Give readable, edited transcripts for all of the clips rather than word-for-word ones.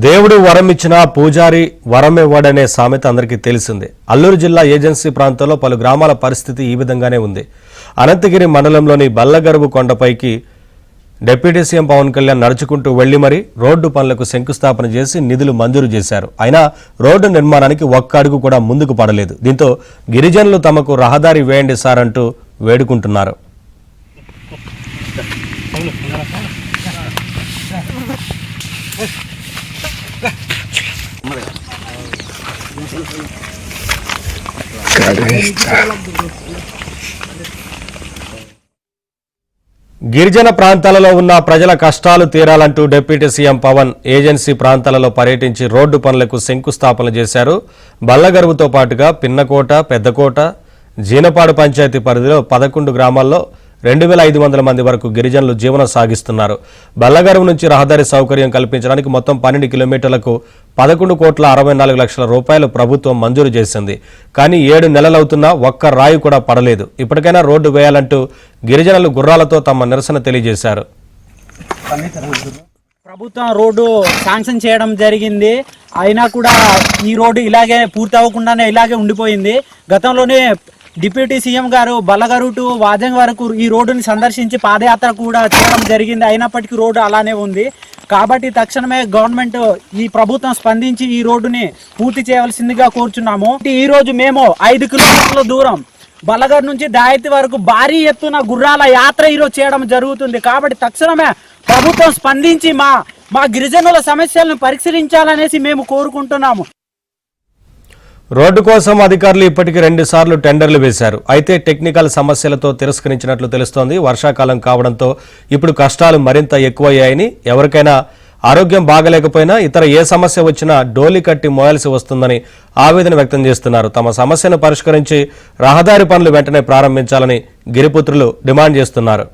దేవుడు వరం ఇచ్చినా పూజారి వరం ఇవ్వడనే సామెత అందరికీ తెలిసిందే. అల్లూరు జిల్లా ఏజెన్సీ ప్రాంతంలో పలు గ్రామాల పరిస్థితి ఈ విధంగానే ఉంది. అనంతగిరి మండలంలోని బల్లగరువు కొండపైకి డిప్యూటీ సీఎం పవన్ కళ్యాణ్ నడుచుకుంటూ వెళ్లి మరీ రోడ్డు పనులకు శంకుస్థాపన చేసి నిధులు మంజూరు చేశారు. అయినా రోడ్డు నిర్మాణానికి ఒక్క అడుగు కూడా ముందుకు పడలేదు. దీంతో గిరిజనులు తమకు రహదారి వేయండి సార్ అంటూ వేడుకుంటున్నారు. గిరిజన ప్రాంతాలలో ఉన్న ప్రజల కష్టాలు తీరాలంటూ డిప్యూటీ సీఎం పవన్ ఏజెన్సీ ప్రాంతాలలో పర్యటించి రోడ్డు పనులకు శంకుస్థాపన చేశారు. బల్లగరువుతో పాటుగా పిన్నకోట, పెద్దకోట, జీనపాడు పంచాయతీ పరిధిలో 11 గ్రామాల్లో 2500 మంది వరకు గిరిజనులు జీవనం సాగిస్తున్నారు. బల్లగరువు నుంచి రహదారి సౌకర్యం కల్పించడానికి మొత్తం 12 కిలోమీటర్లకు 11,64,00,000 రూపాయలు ప్రభుత్వం మంజూరు చేసింది. కానీ 7 నెలలవుతున్నా ఒక్క రాయి కూడా పడలేదు. ఇప్పటికైనా రోడ్డు వేయాలంటూ గిరిజనులు గుర్రాలతో తమ నిరసన తెలియజేశారు. ప్రభుత్వం రోడ్డు శాంక్షన్ చేయడం జరిగింది. అయినా కూడా ఈ రోడ్డు ఇలాగే పూర్తి అవ్వకుండానే ఇలాగే ఉండిపోయింది. గతంలోనే డిప్యూటీ సీఎం గారు బల్లగరువు టు వాజంగ్ వరకు ఈ రోడ్డుని సందర్శించి పాదయాత్ర కూడా చేయడం జరిగింది. అయినప్పటికీ రోడ్డు అలానే ఉంది. కాబట్టి తక్షణమే గవర్నమెంట్ ఈ ప్రభుత్వం స్పందించి ఈ రోడ్డుని పూర్తి చేయవలసిందిగా కోరుచున్నాము. ఈ రోజు మేము 5 కిలోమీటర్ల దూరం బల్లగరు నుంచి దాయతి వరకు భారీ ఎత్తున గుర్రాల యాత్ర ఈరోజు చేయడం జరుగుతుంది. కాబట్టి తక్షణమే ప్రభుత్వం స్పందించి మా గిరిజనుల సమస్యలను పరిశీలించాలనేసి మేము కోరుకుంటున్నాము. రోడ్డు కోసం అధికారులు ఇప్పటికీ 2 సార్లు టెండర్లు వేశారు. అయితే టెక్నికల్ సమస్యలతో తిరస్కరించినట్లు తెలుస్తోంది. వర్షాకాలం కావడంతో ఇప్పుడు కష్టాలు మరింత ఎక్కువయ్యాయని, ఎవరికైనా ఆరోగ్యం బాగలేకపోయినా ఇతర ఏ సమస్య వచ్చినా డోలి కట్టి మోయాల్సి వస్తుందని ఆవేదన వ్యక్తం చేస్తున్నారు. తమ సమస్యను పరిష్కరించి రహదారి పనులు వెంటనే ప్రారంభించాలని గిరిపుత్రులు డిమాండ్ చేస్తున్నారు.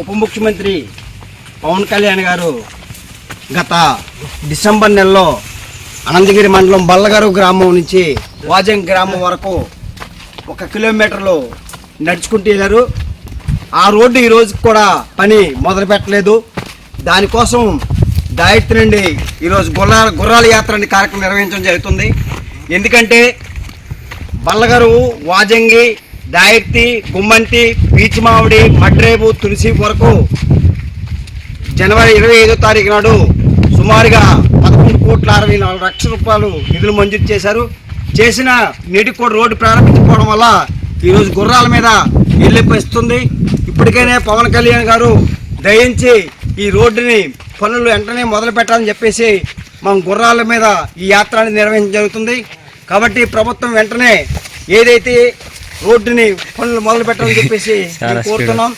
ఉప ముఖ్యమంత్రి పవన్ కళ్యాణ్ గారు గత డిసెంబర్ నెలలో అనంతగిరి మండలం బల్లగరువు గ్రామం నుంచి వాజంగ్ గ్రామం వరకు 1 కిలోమీటర్లు నడుచుకుంటూ వెళ్ళారు. ఆ రోడ్డు ఈరోజు కూడా పని మొదలు పెట్టలేదు. దానికోసం దాయత్రి నుండి ఈరోజు గుర్రాల యాత్ర అనే కార్యక్రమం నిర్వహించడం జరుగుతుంది. ఎందుకంటే బల్లగరువు, వాజంగి, దాయత్రి, గుమ్మంటి, పీచిమావిడి, మడ్రేబు, తులసి వరకు జనవరి 25వ తారీఖు నాడు సుమారుగా 11,64,00,000 రూపాయలు నిధులు మంజూరు చేశారు. చేసిన నేటికి కూడా రోడ్డు ప్రారంభించకపోవడం వల్ల ఈరోజు గుర్రాల మీద వెళ్ళిపోతుంది. ఇప్పటికైనా పవన్ కళ్యాణ్ గారు దయించి ఈ రోడ్డుని పనులు వెంటనే మొదలు పెట్టాలని చెప్పేసి మనం గుర్రాల మీద ఈ యాత్ర అనేది నిర్వహించడం జరుగుతుంది. కాబట్టి ప్రభుత్వం వెంటనే ఏదైతే రోడ్డుని పనులు మొదలు పెట్టాలని చెప్పేసి కోరుతున్నాం.